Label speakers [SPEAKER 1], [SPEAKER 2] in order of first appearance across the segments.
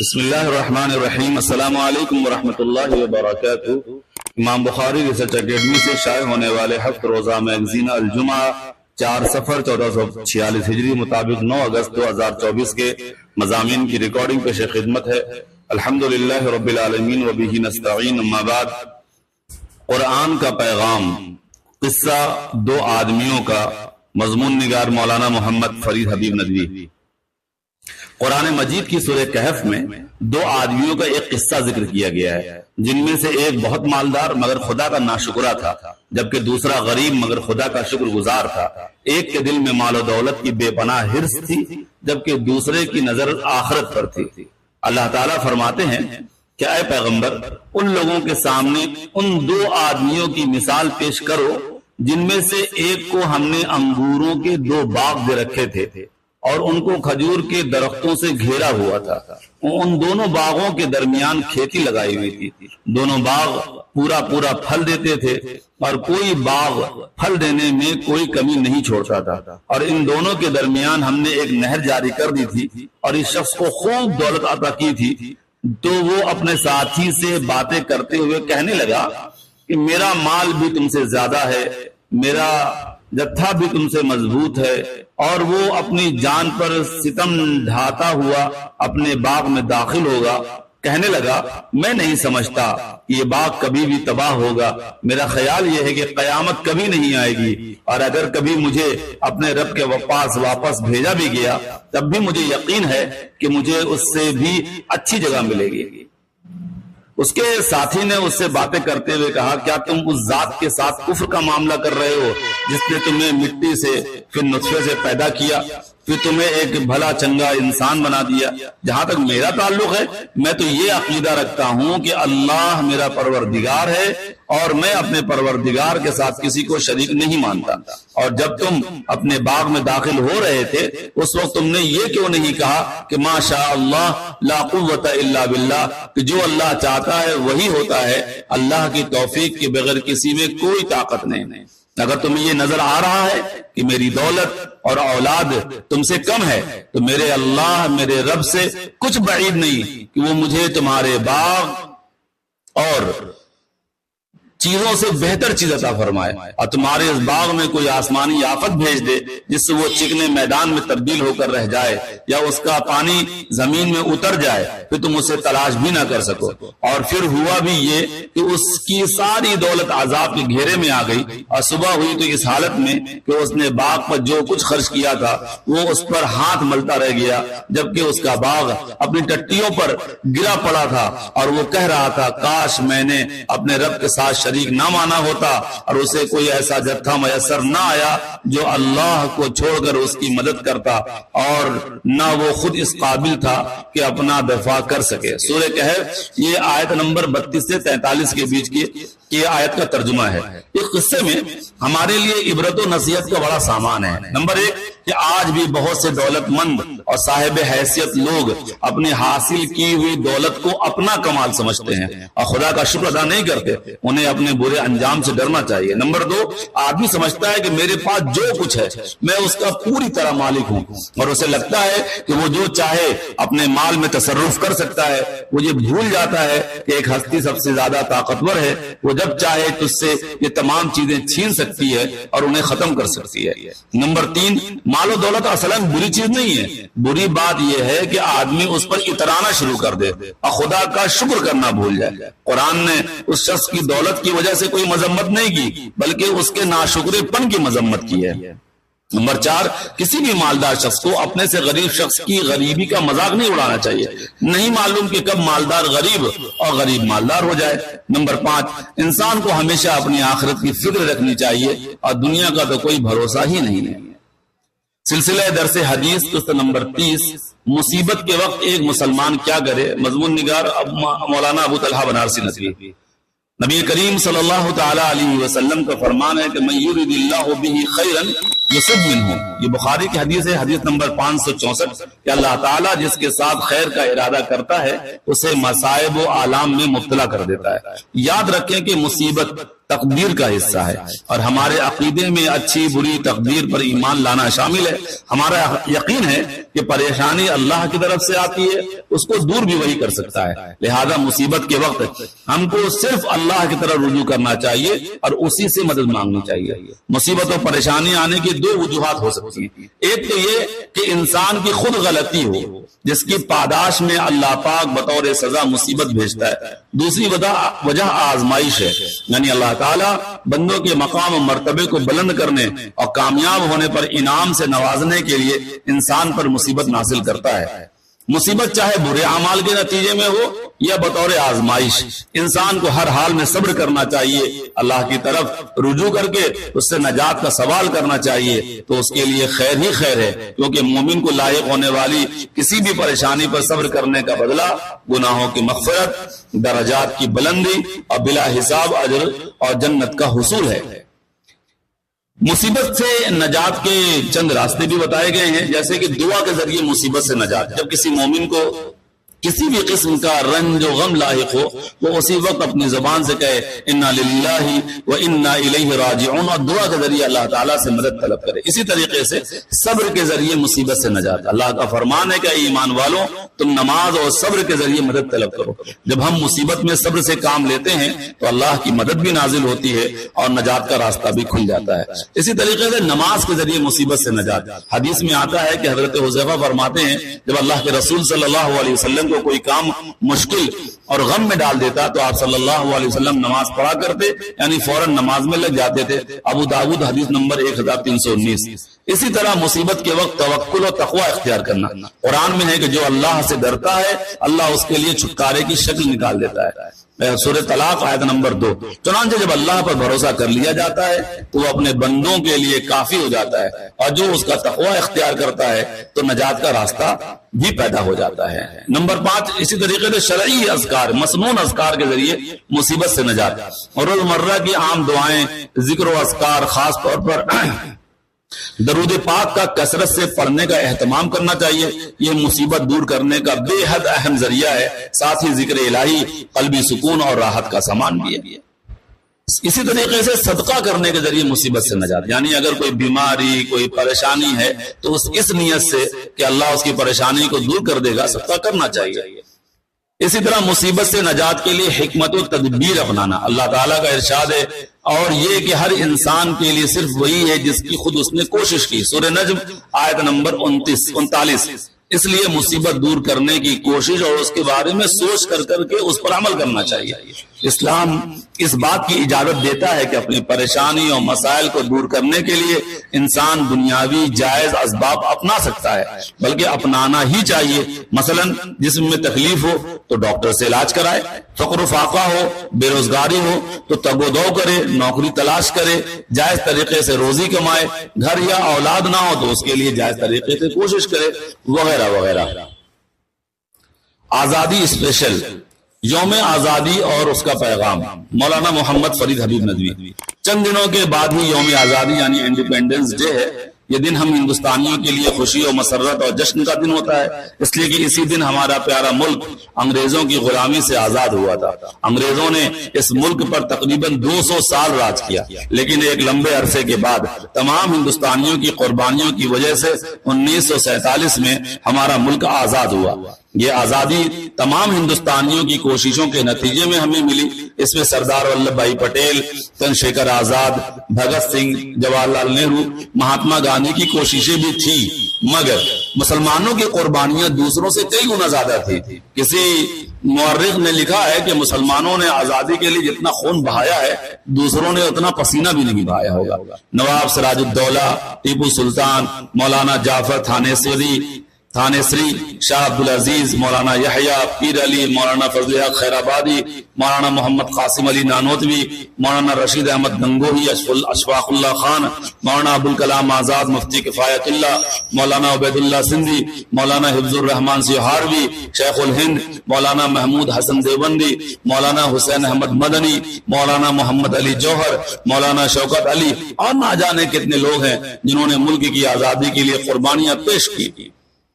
[SPEAKER 1] بسم اللہ الرحمن الرحیم۔ السلام علیکم ورحمۃ اللہ وبرکاتہ۔ امام بخاری ریسرچ اکیڈمی سے شائع ہونے والے ہفت روزہ میگزین الجمعہ 4 صفر 1446 ہجری مطابق 9 اگست 2024 کے مضامین کی ریکارڈنگ پیش خدمت ہے۔ الحمدللہ رب العالمین وبہ نستعین، اما بعد۔ قرآن کا پیغام، قصہ 2 آدمیوں کا، مضمون نگار مولانا محمد فرید حبیب ندوی۔ قرآن مجید کی سورہ کہف میں 2 آدمیوں کا ایک قصہ ذکر کیا گیا ہے، جن میں سے ایک بہت مالدار مگر خدا کا ناشکرا تھا، جبکہ دوسرا غریب مگر خدا کا شکر گزار تھا۔ ایک کے دل میں مال و دولت کی بے پناہ حرص تھی، جبکہ دوسرے کی نظر آخرت پر تھی۔ اللہ تعالیٰ فرماتے ہیں کہ اے پیغمبر، ان لوگوں کے سامنے ان 2 آدمیوں کی مثال پیش کرو جن میں سے ایک کو ہم نے انگوروں کے 2 باغ دے رکھے تھے اور ان کو کھجور کے درختوں سے گھیرا ہوا تھا۔ ان دونوں باغوں کے درمیان کھیتی لگائی ہوئی تھی، دونوں باغ پورا پھل دیتے تھے اور کوئی باغ پھل دینے میں کوئی کمی نہیں چھوڑتا تھا۔ اور ان دونوں کے درمیان ہم نے ایک نہر جاری کر دی تھی اور اس شخص کو خوب دولت عطا کی تھی، تو وہ اپنے ساتھی سے باتیں کرتے ہوئے کہنے لگا کہ میرا مال بھی تم سے زیادہ ہے، میرا جتھا بھی تم سے مضبوط ہے، اور وہ اپنی جان پر ستم ڈھاتا ہوا اپنے باغ میں داخل ہوگا۔ کہنے لگا میں نہیں سمجھتا یہ باغ کبھی بھی تباہ ہوگا، میرا خیال یہ ہے کہ قیامت کبھی نہیں آئے گی، اور اگر کبھی مجھے اپنے رب کے پاس واپس بھیجا بھی گیا تب بھی مجھے یقین ہے کہ مجھے اس سے بھی اچھی جگہ ملے گی۔ اس کے ساتھی نے اس سے باتیں کرتے ہوئے کہا کیا تم اس ذات کے ساتھ کفر کا معاملہ کر رہے ہو جس نے تمہیں مٹی سے پھر نطفے سے پیدا کیا، پھر تمہیں ایک بھلا چنگا انسان بنا دیا؟ جہاں تک میرا تعلق ہے میں تو یہ عقیدہ رکھتا ہوں کہ اللہ میرا پروردگار ہے اور میں اپنے پروردگار کے ساتھ کسی کو شریک نہیں مانتا۔ اور جب تم اپنے باغ میں داخل ہو رہے تھے اس وقت تم نے یہ کیوں نہیں کہا کہ ما شاء اللہ لا قوت الا باللہ، کہ جو اللہ چاہتا ہے وہی ہوتا ہے، اللہ کی توفیق کے بغیر کسی میں کوئی طاقت نہیں۔ اگر تمہیں یہ نظر آ رہا ہے کہ میری دولت اور اولاد تم سے کم ہے تو میرے اللہ میرے رب سے کچھ بعید نہیں کہ وہ مجھے تمہارے باغ اور چیزوں سے بہتر چیز عطا فرمائے، اور تمہارے اس باغ میں کوئی آسمانی آفت بھیج دے جس سے وہ چکنے میدان میں تبدیل ہو کر رہ جائے یا اس کا پانی زمین میں اتر جائے، پھر تم اسے تلاش بھی نہ کر سکو۔ اور پھر ہوا بھی یہ کہ اس کی ساری دولت عذاب کے گھیرے میں آ گئی، اور صبح ہوئی تو اس حالت میں کہ اس نے باغ پر جو کچھ خرچ کیا تھا وہ اس پر ہاتھ ملتا رہ گیا، جبکہ اس کا باغ اپنی ٹٹیوں پر گرا پڑا تھا اور وہ کہہ رہا تھا کاش میں نے اپنے رب کے ساتھ شریک نہ مانا ہوتا اور اسے کوئی ایسا جتھا میسر نہ آیا جو اللہ کو چھوڑ کر اس کی مدد کرتا، اور نہ وہ خود اس قابل تھا کہ اپنا دفاع کر سکے۔ سورہ کہف یہ آیت نمبر 32 سے 43 کے بیچ کی یہ آیت کا ترجمہ ہے۔ اس قصے میں ہمارے لیے عبرت و نصیحت کا بڑا سامان ہے۔ نمبر 1 کہ آج بھی بہت سے دولت مند اور صاحب حیثیت لوگ اپنی حاصل کی ہوئی دولت کو اپنا کمال سمجھتے ہیں اور خدا کا شکر ادا نہیں کرتے، انہیں اپنے برے انجام سے ڈرنا چاہیے۔ نمبر 2 آدمی سمجھتا ہے کہ میرے پاس جو کچھ ہے میں اس کا پوری طرح مالک ہوں، اور اسے لگتا ہے کہ وہ جو چاہے اپنے مال میں تصرف کر سکتا ہے۔ وہ یہ بھول جاتا ہے کہ ایک ہستی سب سے زیادہ طاقتور ہے، وہ جب چاہے تجھ سے یہ تمام چیزیں چھین سکتی ہے اور انہیں ختم کر سکتی ہے۔ نمبر 3 مال و دولت اصلاً بری چیز نہیں ہے، بری بات یہ ہے کہ آدمی اس پر اترانا شروع کر دے اور خدا کا شکر کرنا بھول جائے۔ قرآن نے اس شخص کی دولت کی وجہ سے کوئی مذمت نہیں کی بلکہ اس کے ناشکرے پن کی مذمت کی ہے۔ نمبر 4 کسی بھی مالدار شخص کو اپنے سے غریب شخص کی غریبی کا مذاق نہیں اڑانا چاہیے، نہیں معلوم کہ کب مالدار غریب اور غریب مالدار ہو جائے۔ نمبر 5 انسان کو ہمیشہ اپنی آخرت کی فکر رکھنی چاہیے اور دنیا کا تو کوئی بھروسہ ہی نہیں ہے۔ سلسلہ درس حدیث قسط نمبر 30 مصیبت کے وقت ایک مسلمان کیا کرے، مضمون نگار مولانا ابو طلحہ بنارسی ندوی۔ نبی کریم صلی اللہ تعالی علیہ وسلم کا فرمان ہے کہ من یرید اللہ بہ خیرا یصب منہ، یہ بخاری کی حدیث ہے، حدیث نمبر 564 کہ اللہ تعالیٰ جس کے ساتھ خیر کا ارادہ کرتا ہے اسے مصائب و آلام میں مبتلا کر دیتا ہے۔ یاد رکھیں کہ مصیبت تقدیر کا حصہ ہے اور ہمارے عقیدے میں اچھی بری تقدیر پر ایمان لانا شامل ہے۔ ہمارا یقین ہے کہ پریشانی اللہ کی طرف سے آتی ہے، اس کو دور بھی وہی کر سکتا ہے. لہذا مصیبت کے وقت ہم کو صرف اللہ کی طرف رجوع کرنا چاہیے اور اسی سے مدد مانگنی چاہیے. مصیبت اور پریشانی آنے کی دو وجوہات ہو سکتی ہیں. ایک تو یہ کہ انسان کی خود غلطی ہو جس کی پاداش میں اللہ پاک بطور سزا مصیبت بھیجتا ہے. دوسری وجہ آزمائش ہے، یعنی اللہ تعالیٰ بندوں کے مقام و مرتبے کو بلند کرنے اور کامیاب ہونے پر انعام سے نوازنے کے لیے انسان پر مصیبت نازل کرتا ہے. مصیبت چاہے برے اعمال کے نتیجے میں ہو یا بطور آزمائش، انسان کو ہر حال میں صبر کرنا چاہیے، اللہ کی طرف رجوع کر کے اس سے نجات کا سوال کرنا چاہیے، تو اس کے لیے خیر ہی خیر ہے. کیونکہ مومن کو لاحق ہونے والی کسی بھی پریشانی پر صبر کرنے کا بدلہ گناہوں کی مغفرت، درجات کی بلندی اور بلا حساب اجر اور جنت کا حصول ہے. مصیبت سے نجات کے چند راستے بھی بتائے گئے ہیں، جیسے کہ دعا کے ذریعے مصیبت سے نجات. جب کسی مومن کو کسی بھی قسم کا رنج و غم لاحق ہو، وہ اسی وقت اپنی زبان سے کہے انا للہ و انا الیہ راجعون، اور دعا کے ذریعے اللہ تعالیٰ سے مدد طلب کرے. اسی طریقے سے صبر کے ذریعے مصیبت سے نجات. اللہ کا فرمان ہے کہ اے ایمان والوں، تم نماز اور صبر کے ذریعے مدد طلب کرو. جب ہم مصیبت میں صبر سے کام لیتے ہیں تو اللہ کی مدد بھی نازل ہوتی ہے اور نجات کا راستہ بھی کھل جاتا ہے. اسی طریقے سے نماز کے ذریعے مصیبت سے نجات. حدیث میں آتا ہے کہ حضرت حذیفہ فرماتے ہیں جب اللہ کے رسول صلی اللہ علیہ وسلم کو کوئی کام مشکل اور غم میں ڈال دیتا تو آپ صلی اللہ علیہ وسلم نماز پڑھا کرتے، یعنی فوراً نماز میں لگ جاتے تھے. ابو داؤد حدیث نمبر 1319. اسی طرح مصیبت کے وقت توکل و تقوی اختیار کرنا. قرآن میں ہے کہ جو اللہ سے ڈرتا ہے اللہ اس کے لیے چھٹکارے کی شکل نکال دیتا ہے. سورہ طلاق آیت نمبر 2. چنانچہ جب اللہ پر بھروسہ کر لیا جاتا ہے تو وہ اپنے بندوں کے لیے کافی ہو جاتا ہے، اور جو اس کا تقوی اختیار کرتا ہے تو نجات کا راستہ بھی پیدا ہو جاتا ہے. نمبر 5، اسی طریقے سے شرعی اذکار، مسنون اذکار کے ذریعے مصیبت سے نجات. اور روزمرہ کی عام دعائیں، ذکر و اذکار، خاص طور پر درود پاک کا کثرت سے پڑھنے کا اہتمام کرنا چاہیے. یہ مصیبت دور کرنے کا بے حد اہم ذریعہ ہے. ساتھ ہی ذکر الہی قلبی سکون اور راحت کا سامان بھی ہے. اسی طریقے سے صدقہ کرنے کے ذریعے مصیبت سے نجات، یعنی اگر کوئی بیماری، کوئی پریشانی ہے تو اس نیت سے کہ اللہ اس کی پریشانی کو دور کر دے گا صدقہ کرنا چاہیے. اسی طرح مصیبت سے نجات کے لیے حکمت و تدبیر اپنانا. اللہ تعالیٰ کا ارشاد ہے اور یہ کہ ہر انسان کے لیے صرف وہی ہے جس کی خود اس نے کوشش کی. سورہ نجم آیت نمبر 39. اس لیے مصیبت دور کرنے کی کوشش اور اس کے بارے میں سوچ کر کے اس پر عمل کرنا چاہیے. اسلام اس بات کی اجازت دیتا ہے کہ اپنی پریشانی اور مسائل کو دور کرنے کے لیے انسان دنیاوی جائز اسباب اپنا سکتا ہے، بلکہ اپنانا ہی چاہیے. مثلا جسم میں تکلیف ہو تو ڈاکٹر سے علاج کرائے، فقر و فاقہ ہو، بے روزگاری ہو تو تگ و دو کرے، نوکری تلاش کرے، جائز طریقے سے روزی کمائے، گھر یا اولاد نہ ہو تو اس کے لیے جائز طریقے سے کوشش کرے، وغیرہ وغیرہ. آزادی اسپیشل، یوم آزادی اور اس کا پیغام، مولانا محمد فرید حبیب ندوی. چند دنوں کے بعد ہی یوم آزادی یعنی انڈیپینڈنس ڈے ہے. یہ دن ہم ہندوستانیوں کے لیے خوشی و مسرت اور جشن کا دن ہوتا ہے، اس لیے کہ اسی دن ہمارا پیارا ملک انگریزوں کی غلامی سے آزاد ہوا تھا. انگریزوں نے اس ملک پر تقریباً 200 سال راج کیا، لیکن ایک لمبے عرصے کے بعد تمام ہندوستانیوں کی قربانیوں کی وجہ سے 1947 میں ہمارا ملک آزاد ہوا. یہ آزادی تمام ہندوستانیوں کی کوششوں کے نتیجے میں ہمیں ملی. اس میں سردار ولبھ بھائی پٹیل، چندر شیکھر آزاد، بھگت سنگھ، جواہر لال نہرو، مہاتما گاندھی کی کوششیں بھی تھی، مگر مسلمانوں کی قربانیاں دوسروں سے کئی گنا زیادہ تھی. کسی مورخ نے لکھا ہے کہ مسلمانوں نے آزادی کے لیے جتنا خون بہایا ہے دوسروں نے اتنا پسینہ بھی نہیں بہایا ہوگا. نواب سراج الدولہ، ٹیپو سلطان، مولانا جعفر تھانیسری، شاہ عبدالعزیز، مولانا یحییٰ، پیر علی، مولانا فضل حق خیر آبادی، مولانا محمد قاسم علی نانوتوی، مولانا رشید احمد گنگوہی، اشفاق اللہ خان، مولانا ابوالکلام آزاد، مفتی کفایت اللہ، مولانا عبید اللہ سندھی، مولانا حفظ الرحمان سیہاروی، شیخ الہند، مولانا محمود حسن دیوبندی، مولانا حسین احمد مدنی، مولانا محمد علی جوہر، مولانا شوکت علی، اور نہ جانے کتنے لوگ ہیں جنہوں نے ملک کی آزادی کے لیے قربانیاں پیش کی.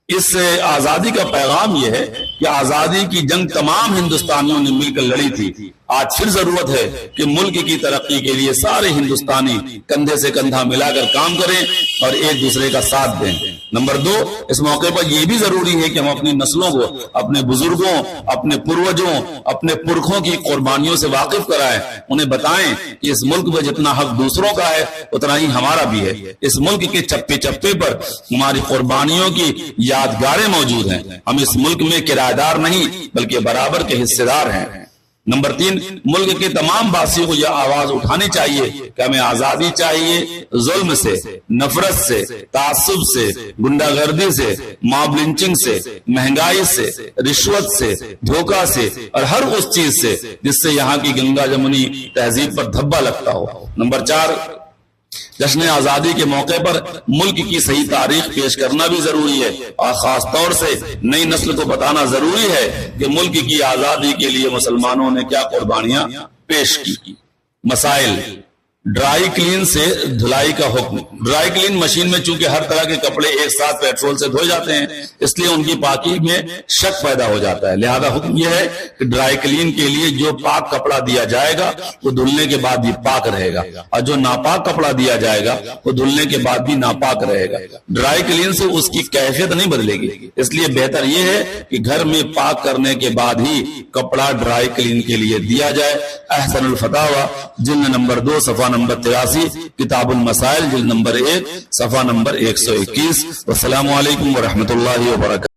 [SPEAKER 1] اس آزادی کا پیغام یہ ہے کہ آزادی کی جنگ تمام ہندوستانیوں نے مل کر لڑی تھی. آج پھر ضرورت ہے کہ ملک کی ترقی کے لیے سارے ہندوستانی کندھے سے کندھا ملا کر کام کریں اور ایک دوسرے کا ساتھ دیں۔ نمبر 2، اس موقع پر یہ بھی ضروری ہے کہ ہم اپنی نسلوں کو اپنے بزرگوں، اپنے پروجوں، اپنے پرکھوں کی قربانیوں سے واقف کرائیں، انہیں بتائیں کہ اس ملک میں جتنا حق دوسروں کا ہے اتنا ہی ہمارا بھی ہے۔ اس ملک کے چپے چپے پر ہماری قربانیوں کی یادگاریں موجود ہیں۔ ہم اس ملک میں کرایہ دار نہیں بلکہ برابر کے حصے دار ہیں۔ نمبر 3، ملک کے تمام باسیوں کو یہ آواز اٹھانی چاہیے کہ ہمیں آزادی چاہیے، ظلم سے، نفرت سے، تعصب سے، گنڈا گردی سے، ماب لنچنگ سے، مہنگائی سے، رشوت سے، دھوکہ سے اور ہر اس چیز سے جس سے یہاں کی گنگا جمنی تہذیب پر دھبا لگتا ہو۔ نمبر 4، جشن آزادی کے موقع پر ملک کی صحیح تاریخ پیش کرنا بھی ضروری ہے اور خاص طور سے نئی نسل کو بتانا ضروری ہے کہ ملک کی آزادی کے لیے مسلمانوں نے کیا قربانیاں پیش کی۔ مسائل: ڈرائی کلین سے دھلائی کا حکم۔ ڈرائی کلین مشین میں چونکہ ہر طرح کے کپڑے ایک ساتھ پیٹرول سے دھوئے جاتے ہیں اس لیے ان کی پاکی میں شک پیدا ہو جاتا ہے، لہذا حکم یہ ہے کہ ڈرائی کلین کے لیے جو پاک کپڑا دیا جائے گا وہ دھلنے کے بعد بھی پاک رہے گا اور جو ناپاک کپڑا دیا جائے گا وہ دھلنے کے بعد بھی ناپاک رہے گا۔ ڈرائی کلین سے اس کی کیفیت نہیں بدلے گی، اس لیے بہتر یہ ہے کہ گھر میں پاک کرنے کے بعد ہی کپڑا ڈرائی کلین کے لیے دیا جائے۔ احسن الفتاوی جلد نمبر 2 صفحہ نمبر 83، کتاب المسائل جلد نمبر 1 صفحہ نمبر 121۔ والسلام علیکم ورحمۃ اللہ وبرکاتہ۔